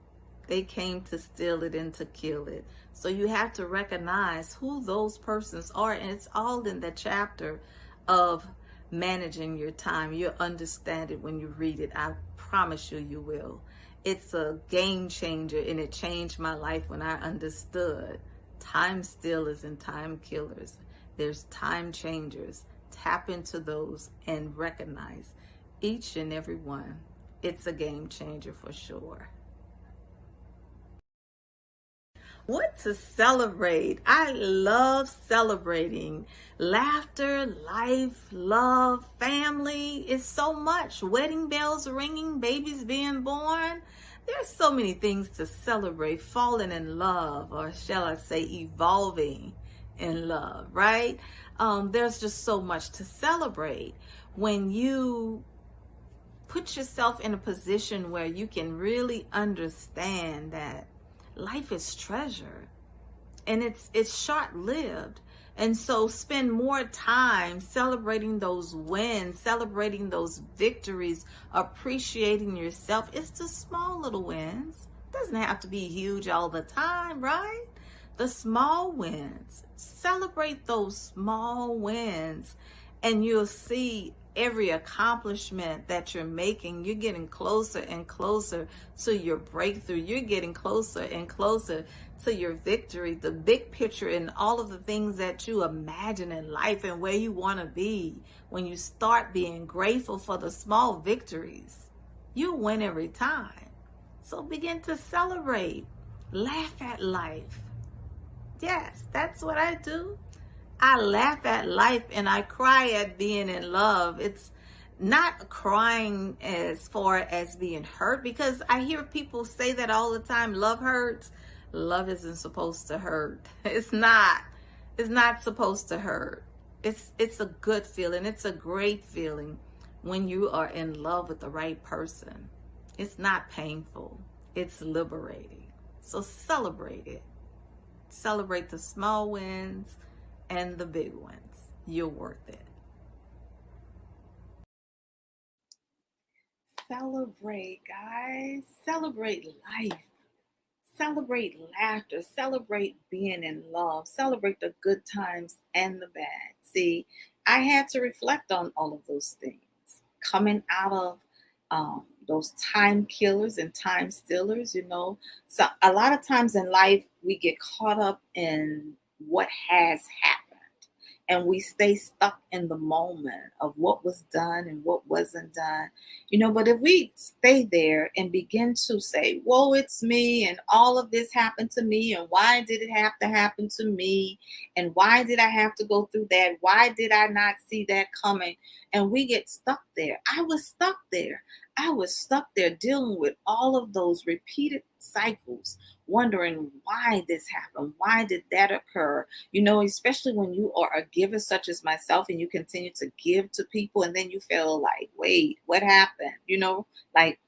they came to steal it and to kill it. So you have to recognize who those persons are, and it's all in the chapter of managing your time. You'll understand it when you read it. I promise you will. It's a game changer, and it changed my life when I understood time stealers and time killers. There's time changers. Tap into those and recognize each and every one. It's a game changer for sure. What to celebrate? I love celebrating. Laughter, life, love, family is so much. Wedding bells ringing, babies being born. There's so many things to celebrate. Falling in love, or shall I say evolving in love, right? There's just so much to celebrate when you put yourself in a position where you can really understand that life is treasure and it's short-lived. And so spend more time celebrating those wins, celebrating those victories, appreciating yourself. It's the small little wins. It doesn't have to be huge all the time, right? The small wins. Celebrate those small wins, and you'll see every accomplishment that you're making. You're getting closer and closer to your breakthrough. You're getting closer and closer to your victory, the big picture, and all of the things that you imagine in life and where you want to be. When you start being grateful for the small victories, you win every time. So begin to celebrate, laugh at life. Yes, that's what I do. I laugh at life and I cry at being in love. It's not crying as far as being hurt, because I hear people say that all the time. Love hurts. Love isn't supposed to hurt. It's not. It's not supposed to hurt. It's a good feeling. It's a great feeling when you are in love with the right person. It's not painful. It's liberating. So celebrate it. Celebrate the small wins and the big ones. You're worth it. Celebrate, guys. Celebrate life. Celebrate laughter. Celebrate being in love. Celebrate the good times and the bad. See, I had to reflect on all of those things coming out of those time killers and time stealers. So a lot of times in life we get caught up in what has happened, and we stay stuck in the moment of what was done and what wasn't done. But if we stay there and begin to say, whoa, it's me, and all of this happened to me, and why did it have to happen to me, and why did I have to go through that, why did I not see that coming, and we get stuck there. I was stuck there dealing with all of those repeated cycles, wondering why this happened, why did that occur. Especially when you are a giver such as myself and you continue to give to people, and then you feel like, wait, what happened? Like,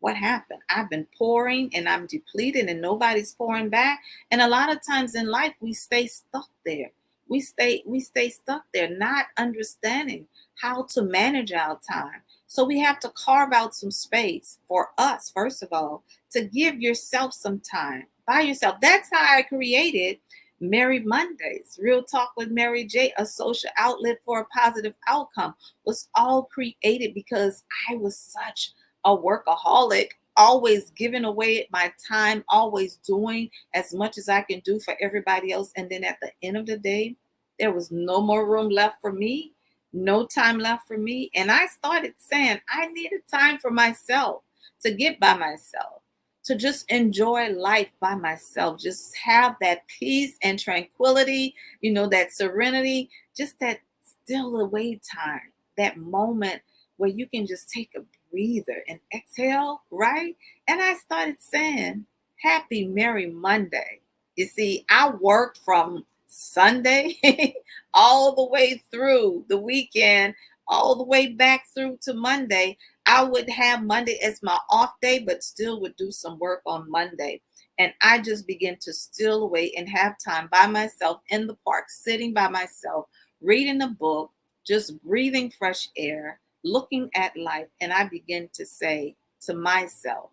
what happened? I've been pouring and I'm depleted and nobody's pouring back. And a lot of times in life we stay stuck there. We stay stuck there, not understanding how to manage our time. So we have to carve out some space for us, first of all, to give yourself some time by yourself. That's how I created Mary Mondays, Real Talk with Mary Jae, a social outlet for a positive outcome, was all created because I was such a workaholic, always giving away my time, always doing as much as I can do for everybody else. And then at the end of the day, there was no more room left for me, no time left for me. And I started saying I needed time for myself, to get by myself, to just enjoy life by myself, just have that peace and tranquility, that serenity, just that still away time, that moment where you can just take a breather and exhale, right? And I started saying, Happy Merry Monday. You see, I worked from Sunday all the way through the weekend, all the way back through to Monday. I would have Monday as my off day, but still would do some work on Monday. And I just began to steal away and have time by myself in the park, sitting by myself, reading a book, just breathing fresh air, looking at life. And I began to say to myself,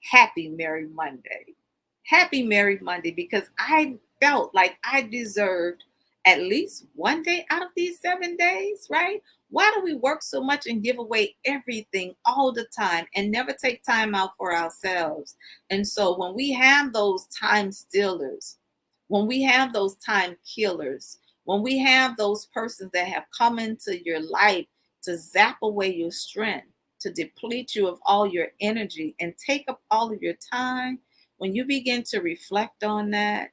Happy Merry Monday. Happy Merry Monday, because I felt like I deserved at least one day out of these 7 days, right? Why do we work so much and give away everything all the time and never take time out for ourselves? And so when we have those time stealers, when we have those time killers, when we have those persons that have come into your life to zap away your strength, to deplete you of all your energy and take up all of your time, when you begin to reflect on that,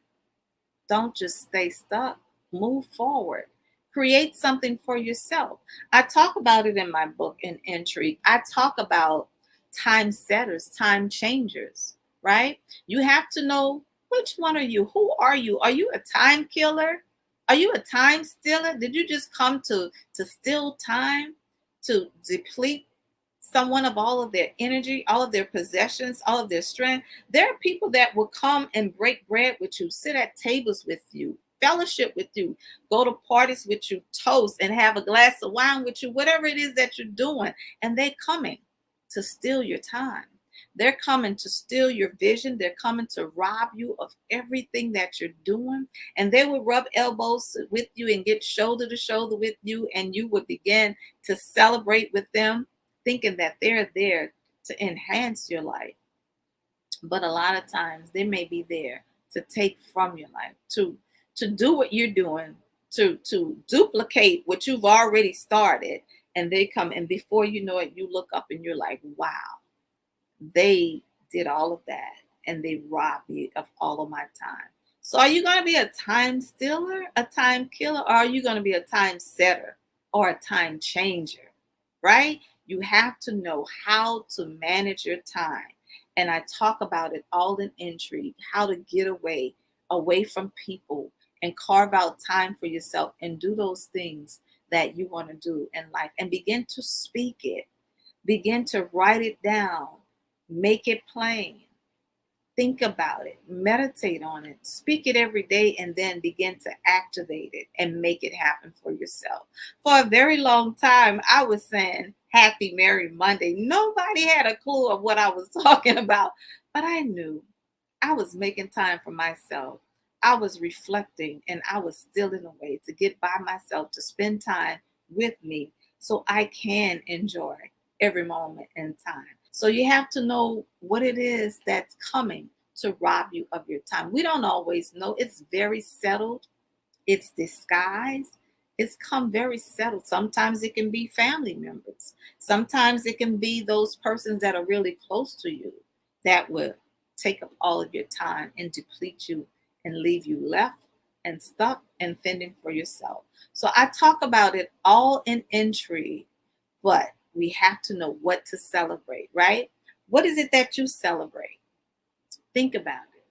don't just stay stuck. Move forward. Create something for yourself. I talk about it in my book, in Intrigue. I talk about time setters, time changers, right? You have to know, which one are you? Who are you? Are you a time killer? Are you a time stealer? Did you just come to steal time, to deplete someone of all of their energy, all of their possessions, all of their strength? There are people that will come and break bread with you, sit at tables with you, fellowship with you, go to parties with you, toast and have a glass of wine with you, whatever it is that you're doing. And they're coming to steal your time. They're coming to steal your vision. They're coming to rob you of everything that you're doing. And they will rub elbows with you and get shoulder to shoulder with you. And you would begin to celebrate with them, thinking that they're there to enhance your life. But a lot of times they may be there to take from your life, to do what you're doing, to duplicate what you've already started. And they come, and before you know it, you look up and you're like, wow, they did all of that and they robbed me of all of my time. So are you going to be a time stealer, a time killer, or are you going to be a time setter or a time changer? Right? You have to know how to manage your time. And I talk about it all in Intrigue, how to get away from people and carve out time for yourself and do those things that you want to do in life and begin to speak it. Begin to write it down. Make it plain. Think about it, meditate on it, speak it every day, and then begin to activate it and make it happen for yourself. For a very long time, I was saying Happy Merry Monday. Nobody had a clue of what I was talking about, but I knew I was making time for myself. I was reflecting and I was stealing away to get by myself, to spend time with me so I can enjoy every moment in time. So you have to know what it is that's coming to rob you of your time. We don't always know. It's very settled. It's disguised. It's come very settled. Sometimes it can be family members. Sometimes it can be those persons that are really close to you that will take up all of your time and deplete you and leave you left and stuck and fending for yourself. So I talk about it all in Intrigue, but we have to know what to celebrate, right? What is it that you celebrate? Think about it.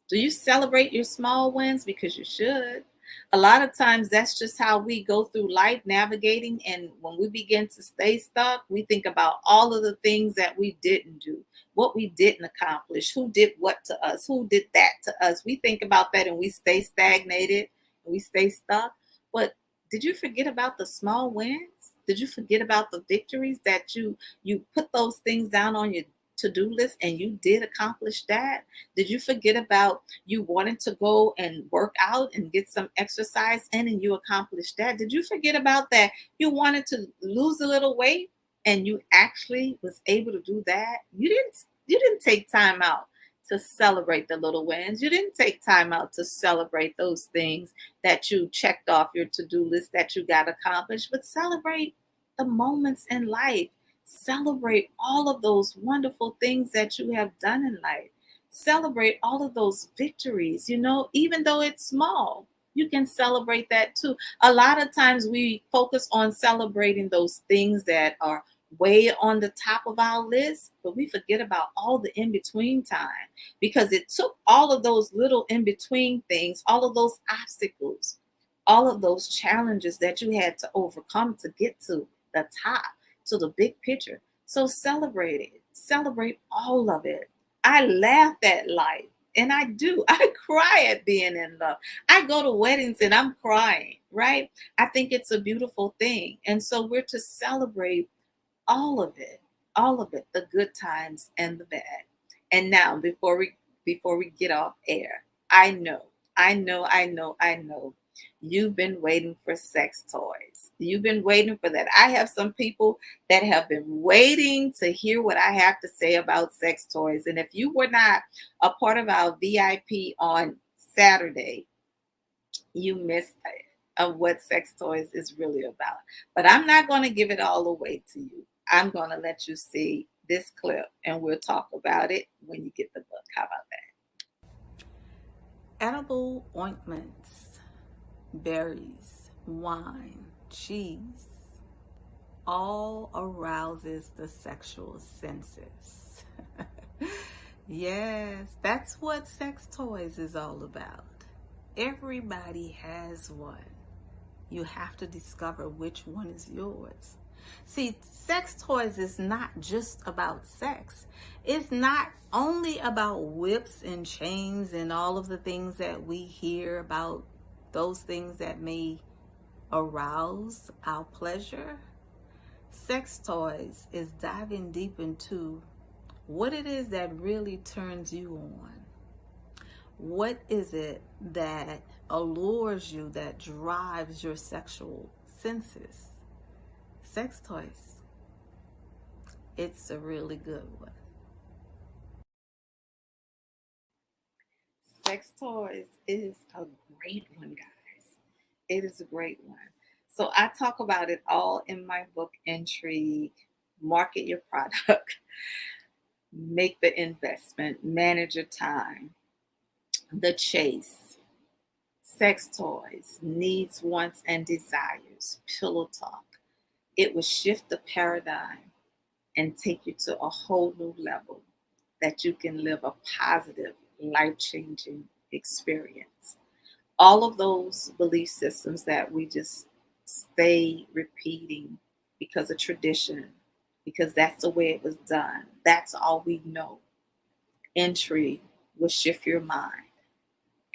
Do you celebrate your small wins? Because you should. A lot of times that's just how we go through life navigating. And when we begin to stay stuck, we think about all of the things that we didn't do, what we didn't accomplish, who did what to us, who did that to us. We think about that and we stay stagnated and we stay stuck. But did you forget about the small wins? Did you forget about the victories that you put those things down on your to-do list and you did accomplish that? Did you forget about you wanted to go and work out and get some exercise in and you accomplished that? Did you forget about that? You wanted to lose a little weight and you actually was able to do that? You didn't take time out to celebrate the little wins. You didn't take time out to celebrate those things that you checked off your to-do list that you got accomplished, but celebrate the moments in life. Celebrate all of those wonderful things that you have done in life. Celebrate all of those victories, even though it's small. You can celebrate that too. A lot of times we focus on celebrating those things that are way on the top of our list, but we forget about all the in between time because it took all of those little in between things, all of those obstacles, all of those challenges that you had to overcome to get to the top, to the big picture. So celebrate it, celebrate all of it. I laugh at life. And I do. I cry at being in love. I go to weddings and I'm crying, right? I think it's a beautiful thing. And so we're to celebrate all of it, the good times and the bad. And now, before we get off air, I know, you've been waiting for sex toys. You've been waiting for that. I have some people that have been waiting to hear what I have to say about sex toys. And if you were not a part of our VIP on Saturday, you missed it of what sex toys is really about. But I'm not going to give it all away to you. I'm going to let you see this clip and we'll talk about it when you get the book. How about that? Edible ointments, berries, wine, cheese, all arouses the sexual senses. Yes, that's what sex toys is all about. Everybody has one. You have to discover which one is yours. See, sex toys is not just about sex. It's not only about whips and chains and all of the things that we hear about, those things that may arouse our pleasure. Sex toys is diving deep into what it is that really turns you on. What is it that allures you, that drives your sexual senses? Sex toys. It's a really good one. Sex toys is a great one, guys. It is a great one. So I talk about it all in my book, Intrigue. Market your product, make the investment, manage your time, the chase, sex toys, needs, wants, and desires, pillow talk. It will shift the paradigm and take you to a whole new level that you can live a positive, life changing experience. All of those belief systems that we just stay repeating because of tradition, because that's the way it was done, that's all we know. Intrigue will shift your mind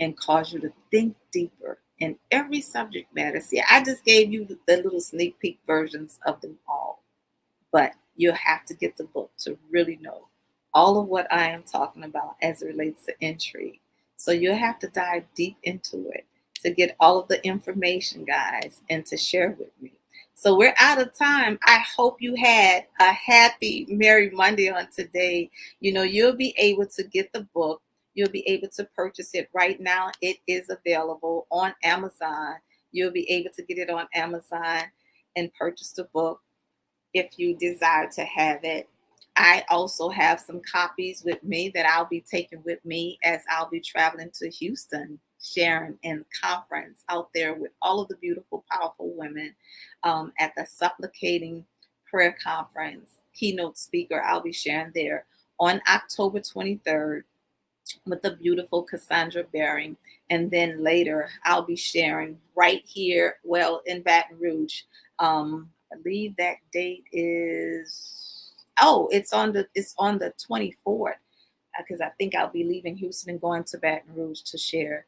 and cause you to think deeper in every subject matter. See, I just gave you the little sneak peek versions of them all, but you'll have to get the book to really know all of what I am talking about as it relates to intrigue. So you'll have to dive deep into it to get all of the information, guys, and to share with me. So we're out of time. I hope you had a happy Merry Monday on today. You'll be able to get the book. You'll be able to purchase it right now. It is available on Amazon. You'll be able to get it on Amazon and purchase the book if you desire to have it. I also have some copies with me that I'll be taking with me as I'll be traveling to Houston, sharing in conference out there with all of the beautiful, powerful women at the Supplicating Prayer Conference. Keynote speaker, I'll be sharing there on October 23rd with the beautiful Cassandra Baring. And then later, I'll be sharing right here, well, in Baton Rouge. I believe that date is, it's on the 24th, because I think I'll be leaving Houston and going to Baton Rouge to share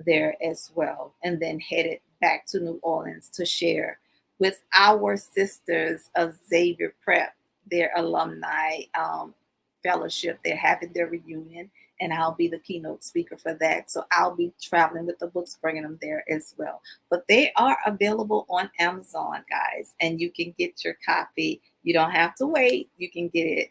there as well, and then headed back to New Orleans to share with our sisters of Xavier Prep, their alumni fellowship. They're having their reunion, and I'll be the keynote speaker for that. So I'll be traveling with the books, bringing them there as well. But they are available on Amazon, guys, and you can get your copy. You don't have to wait. You can get it,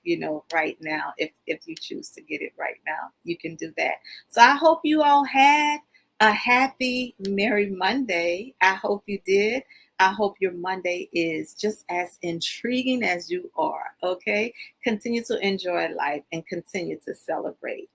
right now. If you choose to get it right now, you can do that. So I hope you all had a happy Merry Monday. I hope you did. I hope your Monday is just as intriguing as you are. Okay. Continue to enjoy life and continue to celebrate.